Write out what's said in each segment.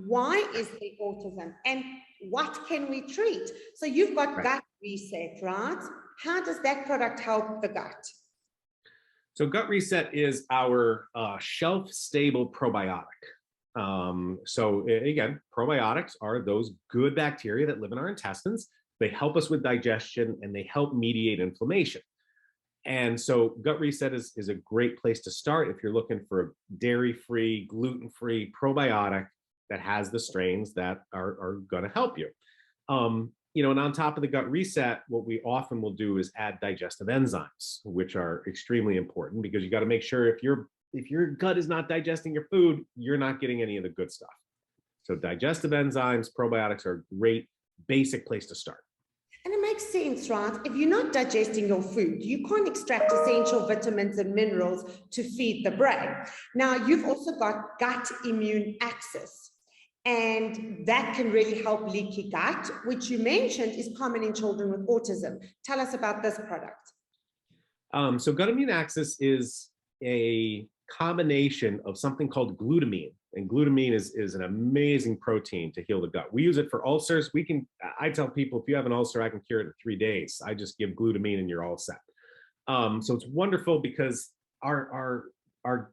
why is there autism and what can we treat? So you've got gut reset, right? How does that product help the gut? So gut reset is our shelf-stable probiotic. So again, probiotics are those good bacteria that live in our intestines. They help us with digestion and they help mediate inflammation. And so gut reset is a great place to start if you're looking for a dairy-free, gluten-free probiotic that has the strains that are going to help you. You know, and on top of the gut reset, what we often will do is add digestive enzymes, which are extremely important because you got to make sure if your gut is not digesting your food, you're not getting any of the good stuff. So digestive enzymes, probiotics are a great basic place to start. And it makes sense, right? If you're not digesting your food, you can't extract essential vitamins and minerals to feed the brain. Now, you've also got gut immune access. And that can really help leaky gut, which you mentioned is common in children with autism. Tell us about this product. So gut immune access is a combination of something called glutamine. And glutamine is an amazing protein to heal the gut. We use it for ulcers. I tell people, if you have an ulcer, I can cure it in 3 days. I just give glutamine and you're all set. So it's wonderful because our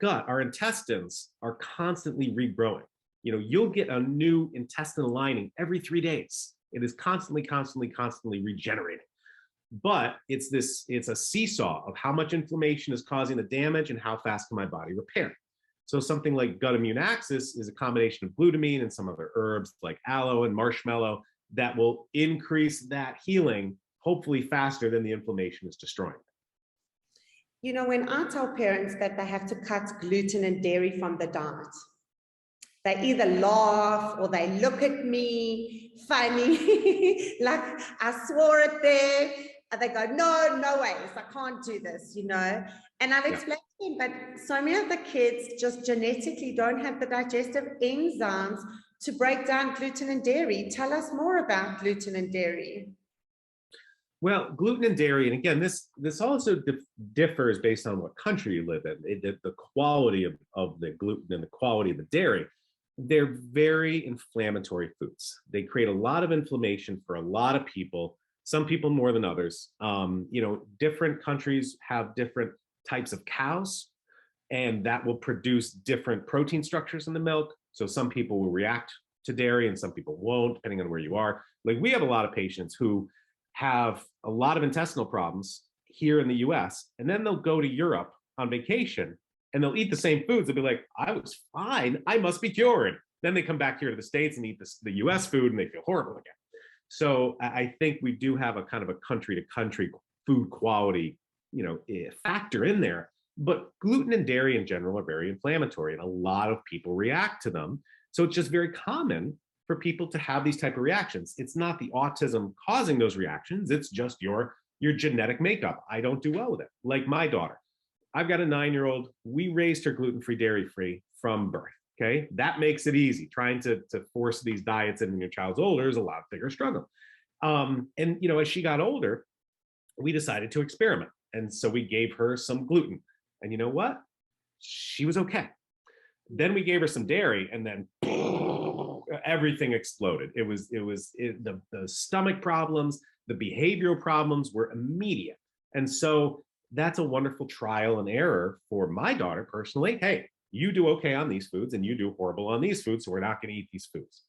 gut, our intestines are constantly regrowing. You know, you'll get a new intestinal lining every 3 days. It is constantly regenerating. But it's a seesaw of how much inflammation is causing the damage and how fast can my body repair it. So something like gut immune access is a combination of glutamine and some other herbs like aloe and marshmallow that will increase that healing, hopefully faster than the inflammation is destroying it. You know, when I tell parents that they have to cut gluten and dairy from the diet, they either laugh or they look at me funny, like I swore it there. And they go, no ways, I can't do this, you know. And I've explained to them, but so many of the kids just genetically don't have the digestive enzymes to break down gluten and dairy. Tell us more about gluten and dairy. Well, gluten and dairy, and again, this also differs based on what country you live in. The quality of the gluten and the quality of the dairy. They're very inflammatory foods. They create a lot of inflammation for a lot of people, some people more than others. You know, different countries have different types of cows, and that will produce different protein structures in the milk. So some people will react to dairy and some people won't, depending on where you are. Like we have a lot of patients who have a lot of intestinal problems here in the US, and then they'll go to Europe on vacation and they'll eat the same foods. They'll be like, I was fine, I must be cured. Then they come back here to the States and eat the US food and they feel horrible again. So I think we do have a kind of a country to country food quality, you know, factor in there. But gluten and dairy in general are very inflammatory and a lot of people react to them. So it's just very common for people to have these type of reactions. It's not the autism causing those reactions. It's just your genetic makeup. I don't do well with it. Like my daughter, I've got a 9-year-old. We raised her gluten-free, dairy-free from birth. Okay, that makes it easy. Trying to force these diets in when your child's older is a lot bigger struggle. And you know, as she got older, we decided to experiment, and so we gave her some gluten. And you know what? She was okay. Then we gave her some dairy, and then everything exploded. The stomach problems, the behavioral problems were immediate. And so that's a wonderful trial and error for my daughter personally. Hey, you do okay on these foods and you do horrible on these foods, so we're not going to eat these foods.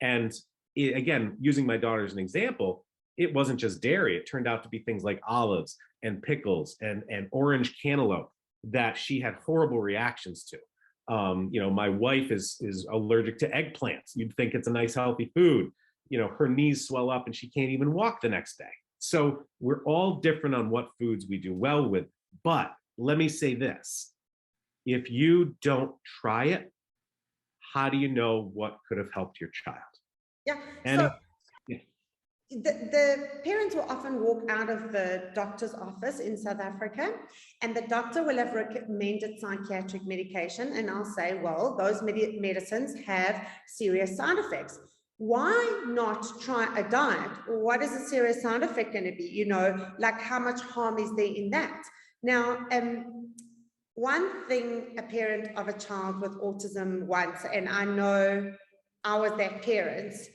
And again, using my daughter as an example, it wasn't just dairy. It turned out to be things like olives and pickles and orange cantaloupe that she had horrible reactions to. You know, my wife is allergic to eggplants. You'd think it's a nice, healthy food. You know, her knees swell up and she can't even walk the next day. So we're all different on what foods we do well with. But let me say this. If you don't try it, how do you know what could have helped your child? Yeah. So the parents will often walk out of the doctor's office in South Africa and the doctor will have recommended psychiatric medication, and I'll say, well, those medicines have serious side effects. Why not try a diet? What is the serious side effect going to be? You know, like how much harm is there in that? Now, one thing a parent of a child with autism wants, and I know I was their parents,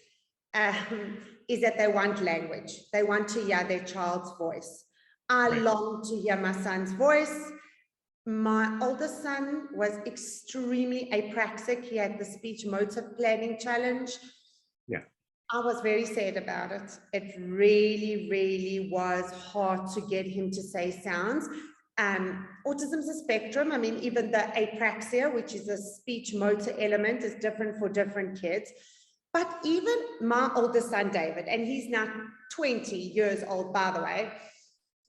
is that they want language. They want to hear their child's voice. I long to hear my son's voice. My oldest son was extremely apraxic. He had the speech motor planning challenge. Yeah. I was very sad about it. It really, really was hard to get him to say sounds. Autism's a spectrum. I mean, even the apraxia, which is a speech motor element, is different for different kids. But even my oldest son, David, and he's now 20 years old, by the way,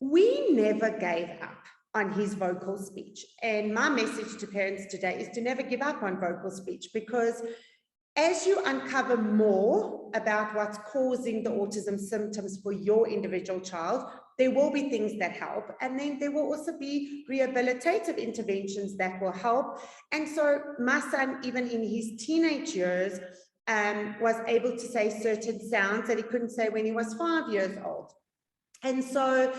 we never gave up on his vocal speech. And my message to parents today is to never give up on vocal speech, because as you uncover more about what's causing the autism symptoms for your individual child, there will be things that help. And then there will also be rehabilitative interventions that will help. And so my son, even in his teenage years, was able to say certain sounds that he couldn't say when he was 5 years old. And so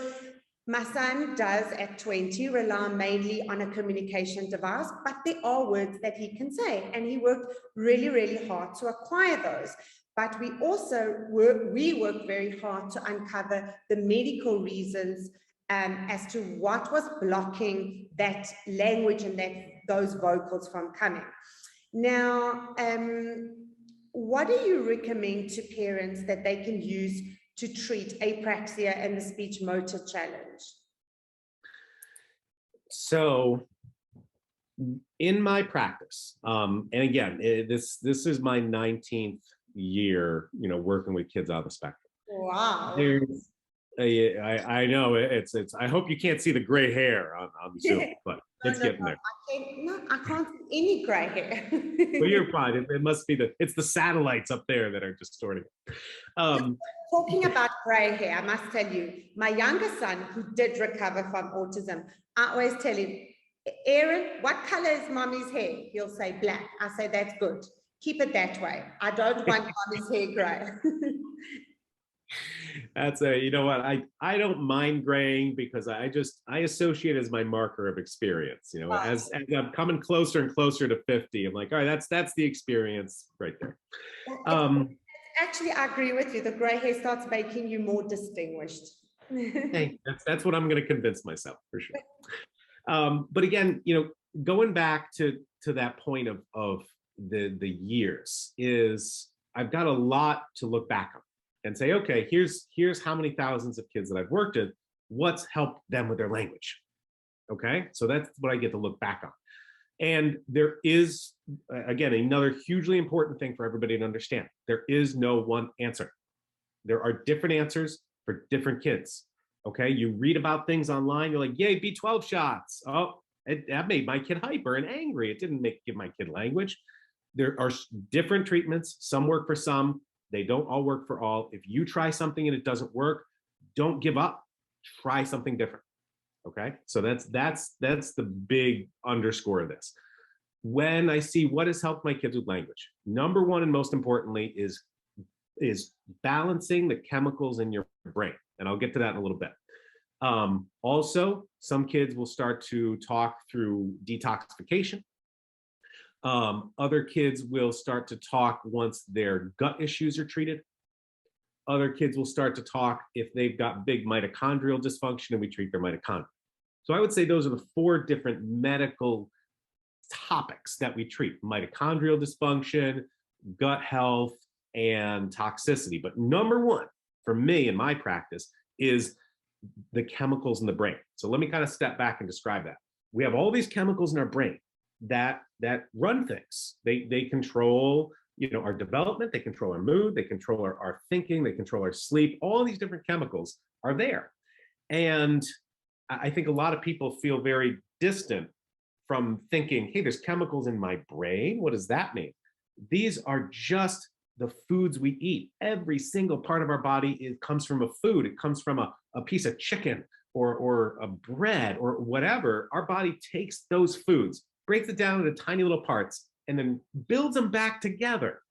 my son does at 20 rely mainly on a communication device, but there are words that he can say, and he worked really, really hard to acquire those. But we also work very hard to uncover the medical reasons as to what was blocking that language and those vocals from coming. Now, what do you recommend to parents that they can use to treat apraxia and the speech motor challenge? So in my practice, and again, this is my 19th year, working with kids on the spectrum. Wow. I know it's, I hope you can't see the gray hair on Zoom, but it's getting there. I can't see any gray hair. Well, you're fine. It must be it's the satellites up there that are distorting. Talking about gray hair, I must tell you, my younger son, who did recover from autism, I always tell him, Aaron, what color is mommy's hair? He'll say black. I say, that's good. Keep it that way. I don't want mommy's hair gray. That's you know what, I don't mind graying, because I associate it as my marker of experience. As I'm coming closer and closer to 50, I'm like, all right, that's the experience right there. Actually, I agree with you. The gray hair starts making you more distinguished. Hey, that's what I'm going to convince myself, for sure. But again, going back to that point of the years, is I've got a lot to look back on and say, okay, here's how many thousands of kids that I've worked with, what's helped them with their language. Okay, so that's what I get to look back on. And there is, again, another hugely important thing for everybody to understand. There is no one answer. There are different answers for different kids. Okay, you read about things online, you're like, yay, B12 shots. Oh, that made my kid hyper and angry. It didn't give my kid language. There are different treatments. Some work for some. They don't all work for all. If you try something and it doesn't work, don't give up. Try something different. Okay, so that's the big underscore of this. When I see what has helped my kids with language, number one and most importantly is balancing the chemicals in your brain, and I'll get to that in a little bit. Also, some kids will start to talk through detoxification. Other kids will start to talk once their gut issues are treated. Other kids will start to talk if they've got big mitochondrial dysfunction and we treat their mitochondria. So I would say those are the 4 different medical topics that we treat: mitochondrial dysfunction, gut health, and toxicity. But number one for me in my practice is the chemicals in the brain. So let me kind of step back and describe that. We have all these chemicals in our brain that run things. They control, our development, they control our mood, they control our thinking, they control our sleep. All these different chemicals are there. And I think a lot of people feel very distant from thinking, hey, there's chemicals in my brain. What does that mean? These are just the foods we eat. Every single part of our body comes from a food. It comes from a piece of chicken or a bread or whatever. Our body takes those foods, breaks it down into tiny little parts, and then builds them back together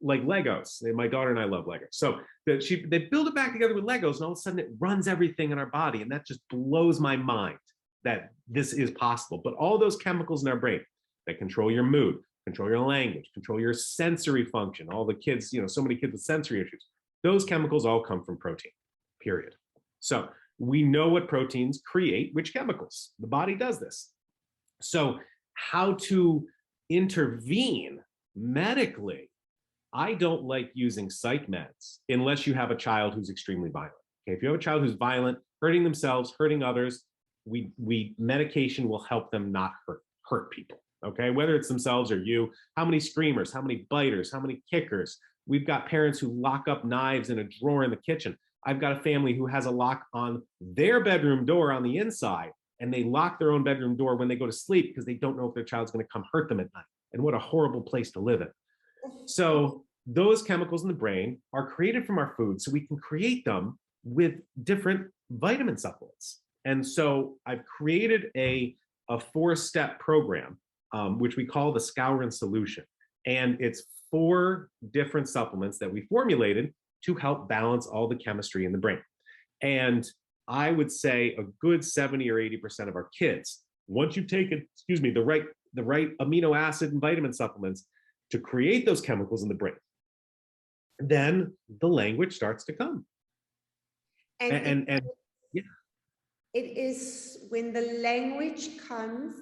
like Legos. My daughter and I love Legos. So they build it back together with Legos, and all of a sudden it runs everything in our body. And that just blows my mind that this is possible. But all those chemicals in our brain that control your mood, control your language, control your sensory function. All the kids, so many kids with sensory issues. Those chemicals all come from protein, period. So we know what proteins create which chemicals. The body does this. So how to intervene medically, I don't like using psych meds unless you have a child who's extremely violent. Okay, if you have a child who's violent, hurting themselves, hurting others, medication will help them not hurt people. Okay, whether it's themselves or you. How many screamers, how many biters, how many kickers? We've got parents who lock up knives in a drawer in the kitchen. I've got a family who has a lock on their bedroom door on the inside, and they lock their own bedroom door when they go to sleep because they don't know if their child's going to come hurt them at night. And what a horrible place to live in. So those chemicals in the brain are created from our food, so we can create them with different vitamin supplements. And so I've created a 4-step program, which we call the Scouring Solution. And it's 4 different supplements that we formulated to help balance all the chemistry in the brain. And I would say a good 70 or 80% of our kids, once you've taken, the right amino acid and vitamin supplements to create those chemicals in the brain, then the language starts to come. And yeah. It is when the language comes,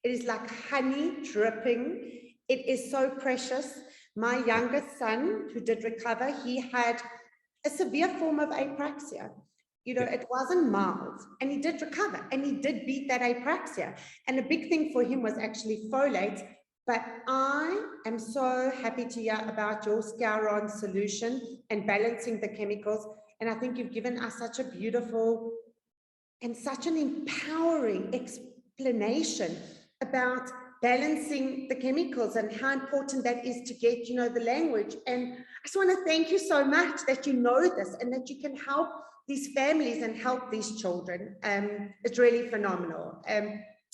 it is like honey dripping. It is so precious. My youngest son, who did recover, he had a severe form of apraxia. It wasn't mild, and he did recover, and he did beat that apraxia. And a big thing for him was actually folate. But I am so happy to hear about your Scouring solution and balancing the chemicals. And I think you've given us such a beautiful and such an empowering explanation about balancing the chemicals and how important that is to get, the language. And I just want to thank you so much that you know this and that you can help these families and help these children. It's really phenomenal.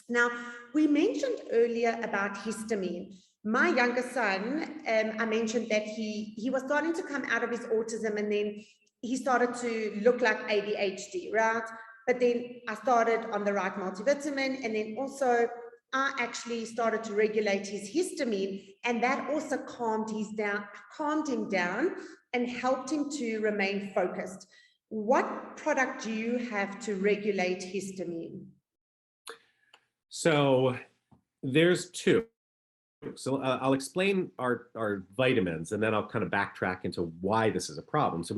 Now, we mentioned earlier about histamine. My younger son, I mentioned that he was starting to come out of his autism, and then he started to look like ADHD, right? But then I started on the right multivitamin, and then also I actually started to regulate his histamine, and that also calmed him down and helped him to remain focused. What product do you have to regulate histamine? So there's 2. So I'll explain our vitamins, and then I'll kind of backtrack into why this is a problem. So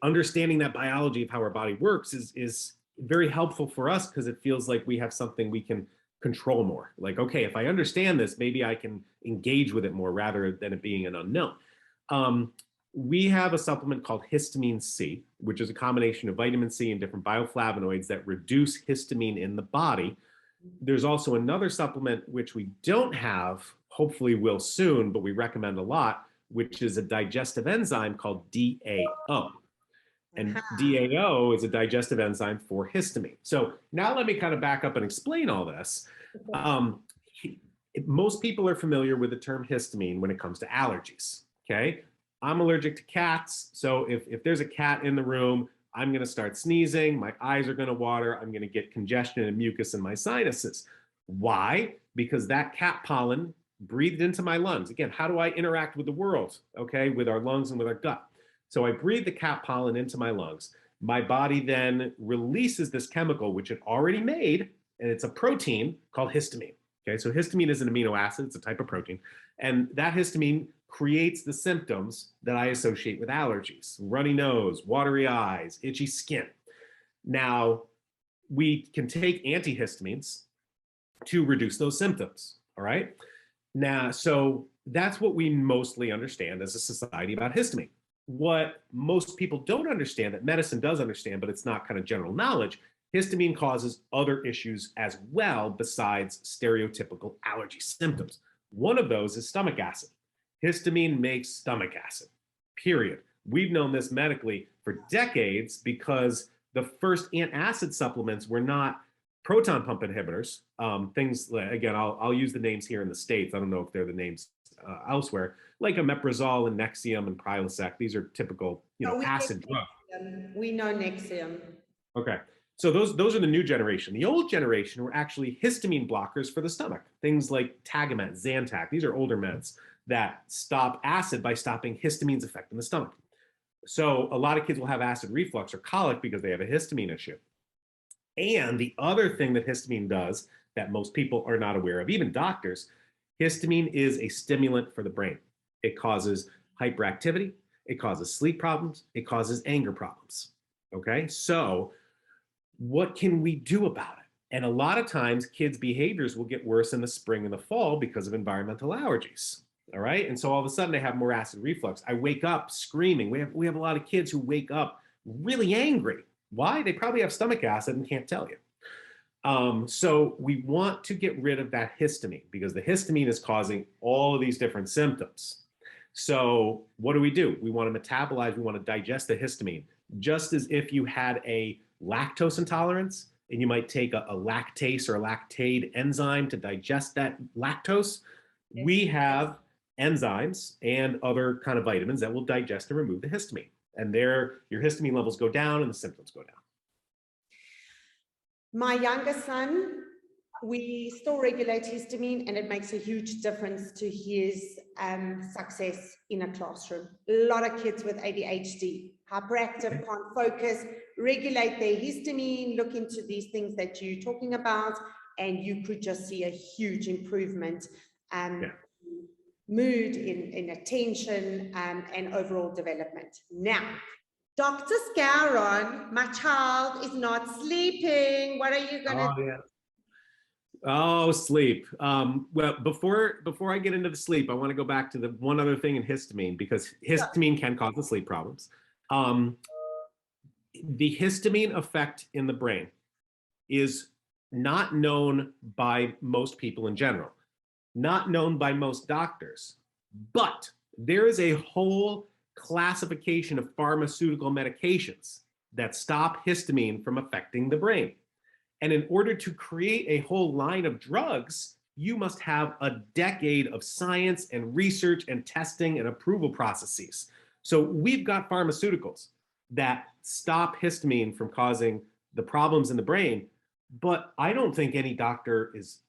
understanding that biology of how our body works is very helpful for us, because it feels like we have something we can control more. Like, okay, if I understand this, maybe I can engage with it more rather than it being an unknown. We have a supplement called Histamine C, which is a combination of vitamin C and different bioflavonoids that reduce histamine in the body. There's also another supplement which we don't have, hopefully will soon, but we recommend a lot, which is a digestive enzyme called DAO. And DAO is a digestive enzyme for histamine. So now let me kind of back up and explain all this. Most people are familiar with the term histamine when it comes to allergies, okay? I'm allergic to cats, so if there's a cat in the room, I'm going to start sneezing, my eyes are going to water, I'm going to get congestion and mucus in my sinuses. Why? Because that cat pollen breathed into my lungs. Again, how do I interact with the world? Okay, with our lungs and with our gut. So I breathe the cat pollen into my lungs. My body then releases this chemical, which it already made, and it's a protein called histamine. Okay, so histamine is an amino acid, it's a type of protein. And that histamine creates the symptoms that I associate with allergies: runny nose, watery eyes, itchy skin. Now, we can take antihistamines to reduce those symptoms, all right? Now, so that's what we mostly understand as a society about histamine. What most people don't understand, that medicine does understand, but it's not kind of general knowledge, histamine causes other issues as well besides stereotypical allergy symptoms. One of those is stomach acid. Histamine makes stomach acid, period. We've known this medically for decades because the first antacid supplements were not proton pump inhibitors. Things like, again, I'll use the names here in the States. I don't know if they're the names elsewhere, like omeprazole and Nexium and Prilosec. These are typical, acid drugs. We know Nexium. Okay. So those are the new generation. The old generation were actually histamine blockers for the stomach. Things like Tagamet, Zantac. These are older meds that stop acid by stopping histamine's effect in the stomach. So a lot of kids will have acid reflux or colic because they have a histamine issue. And the other thing that histamine does that most people are not aware of, even doctors, histamine is a stimulant for the brain. It causes hyperactivity, it causes sleep problems, it causes anger problems. Okay, so what can we do about it? And a lot of times kids' behaviors will get worse in the spring and the fall because of environmental allergies. All right. And so all of a sudden they have more acid reflux. I wake up screaming. We have a lot of kids who wake up really angry. Why? They probably have stomach acid and can't tell you. So we want to get rid of that histamine because the histamine is causing all of these different symptoms. So what do? We want to metabolize, we want to digest the histamine, just as if you had a lactose intolerance and you might take a lactase or a lactate enzyme to digest that lactose. We have enzymes and other kind of vitamins that will digest and remove the histamine. And there, your histamine levels go down and the symptoms go down. My youngest son, we still regulate histamine, and it makes a huge difference to his success in a classroom. A lot of kids with ADHD, hyperactive, can't focus, regulate their histamine, look into these things that you're talking about, and you could just see a huge improvement. Mood, in attention, and overall development. Now, Dr. Skowron, my child is not sleeping. What are you gonna do? Oh, sleep. Well, before I get into the sleep, I want to go back to the one other thing in histamine, because histamine can cause the sleep problems. The histamine effect in the brain is not known by most people in general, not known by most doctors, but there is a whole classification of pharmaceutical medications that stop histamine from affecting the brain. And in order to create a whole line of drugs, you must have a decade of science and research and testing and approval processes. So we've got pharmaceuticals that stop histamine from causing the problems in the brain, but I don't think many doctors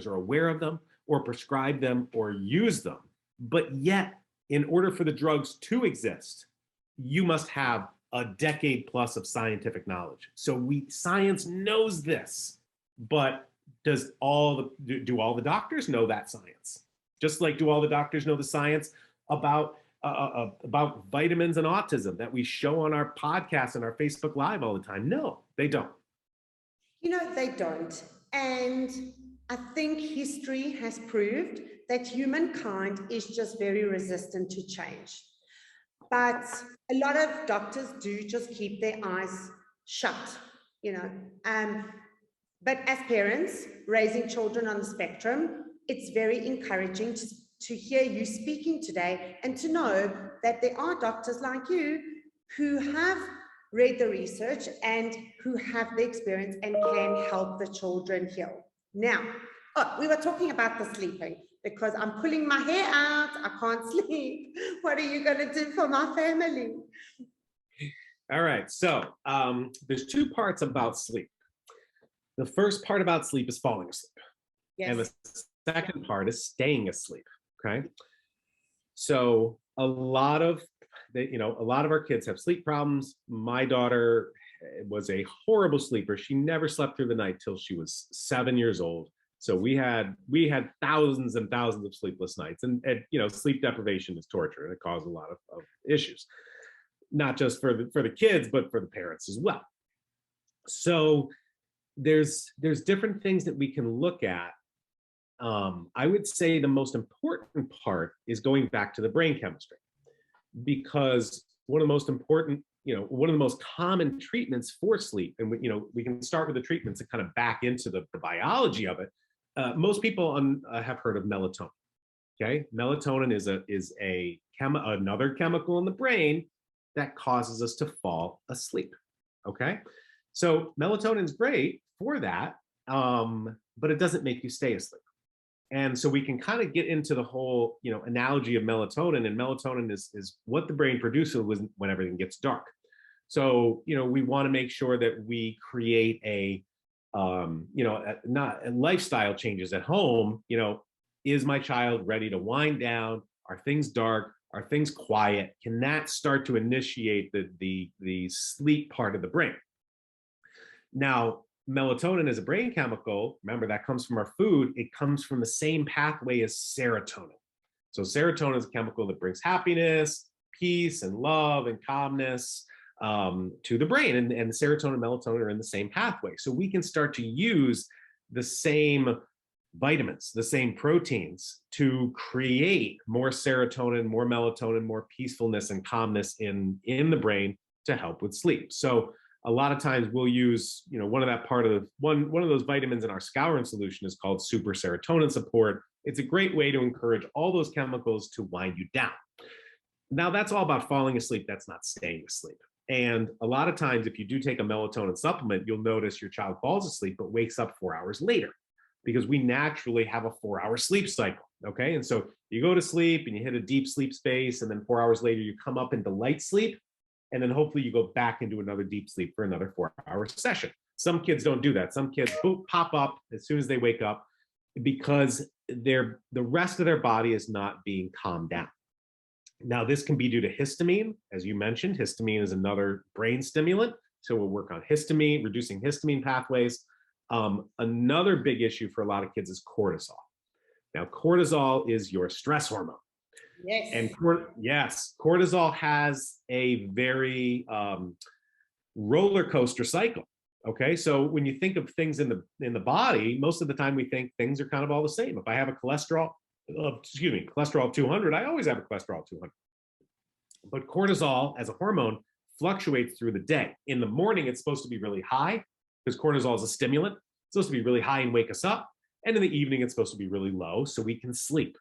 are aware of them or prescribe them or use them. But yet, in order for the drugs to exist, you must have a decade plus of scientific knowledge. So science knows this, but do all the doctors know that science? Just like, do all the doctors know the science about vitamins and autism that we show on our podcast and our Facebook Live all the time? No, they don't. You know, they don't. And I think history has proved that humankind is just very resistant to change. But a lot of doctors do just keep their eyes shut, you know. But as parents raising children on the spectrum, it's very encouraging to hear you speaking today and to know that there are doctors like you who have read the research and who have the experience and can help the children heal. Now, we were talking about the sleeping, because I'm pulling my hair out, I can't sleep. What are you going to do for my family? All right, so there's two parts about sleep. The first part about sleep is falling asleep. Yes. And the second part is staying asleep, okay? So a lot of our kids have sleep problems. My daughter was a horrible sleeper. She never slept through the night till she was 7 years old. So we had thousands and thousands of sleepless nights, and sleep deprivation is torture, and it caused a lot of issues, not just for the kids, but for the parents as well. So there's different things that we can look at. I would say the most important part is going back to the brain chemistry, because one of the most important, one of the most common treatments for sleep, and we can start with the treatments and kind of back into the biology of it. Most people have heard of melatonin. Okay, melatonin is another chemical in the brain that causes us to fall asleep. Okay, so melatonin is great for that, but it doesn't make you stay asleep. And so we can kind of get into the whole, analogy of melatonin, and melatonin is what the brain produces when everything gets dark. So, we want to make sure that we create not lifestyle changes at home. Is my child ready to wind down? Are things dark? Are things quiet? Can that start to initiate the sleep part of the brain? Now, melatonin is a brain chemical. Remember, that comes from our food. It comes from the same pathway as serotonin. So serotonin is a chemical that brings happiness, peace, and love and calmness to the brain. And serotonin and melatonin are in the same pathway. So we can start to use the same vitamins, the same proteins to create more serotonin, more melatonin, more peacefulness and calmness in the brain to help with sleep. So a lot of times we'll use, one of those vitamins in our Scouring Solution is called super serotonin support. It's a great way to encourage all those chemicals to wind you down. Now, that's all about falling asleep. That's not staying asleep. And a lot of times, if you do take a melatonin supplement, you'll notice your child falls asleep but wakes up 4 hours later, because we naturally have a 4-hour sleep cycle. Okay. And so you go to sleep and you hit a deep sleep space, and then 4 hours later, you come up into light sleep. And then hopefully you go back into another deep sleep for another 4-hour session. Some kids don't do that. Some kids pop up as soon as they wake up because the rest of their body is not being calmed down. Now, this can be due to histamine. As you mentioned, histamine is another brain stimulant. So we'll work on histamine, reducing histamine pathways. Another big issue for a lot of kids is cortisol. Now, cortisol is your stress hormone. Yes. And cortisol has a very roller coaster cycle. Okay, so when you think of things in the body, most of the time we think things are kind of all the same. If I have a cholesterol of 200, I always have a cholesterol of 200. But cortisol as a hormone fluctuates through the day. In the morning, it's supposed to be really high because cortisol is a stimulant. It's supposed to be really high and wake us up. And in the evening, it's supposed to be really low so we can sleep.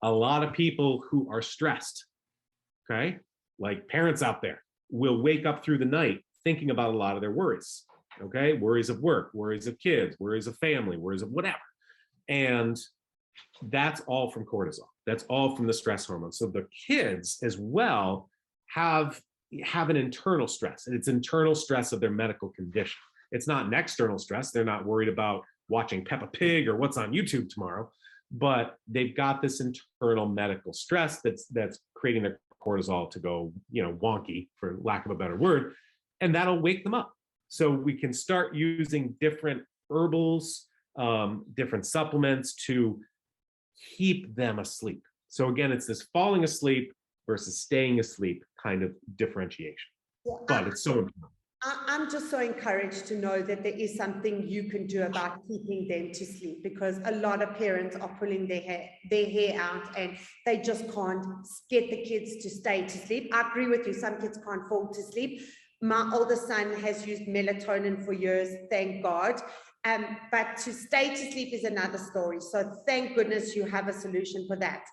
A lot of people who are stressed, okay, like parents out there, will wake up through the night thinking about a lot of their worries, okay? Worries of work, worries of kids, worries of family, worries of whatever. And that's all from cortisol. That's all from the stress hormone. So the kids as well have an internal stress, and it's internal stress of their medical condition. It's not an external stress. They're not worried about watching Peppa Pig or what's on YouTube tomorrow, but they've got this internal medical stress that's creating their cortisol to go, wonky, for lack of a better word, and that'll wake them up. So we can start using different herbals, different supplements to keep them asleep. So again, it's this falling asleep versus staying asleep kind of differentiation. Yeah, but it's so important. I'm just so encouraged to know that there is something you can do about keeping them to sleep, because a lot of parents are pulling their hair out and they just can't get the kids to stay to sleep. I agree with you. Some kids can't fall to sleep. My oldest son has used melatonin for years, thank God. But to stay to sleep is another story. So thank goodness you have a solution for that.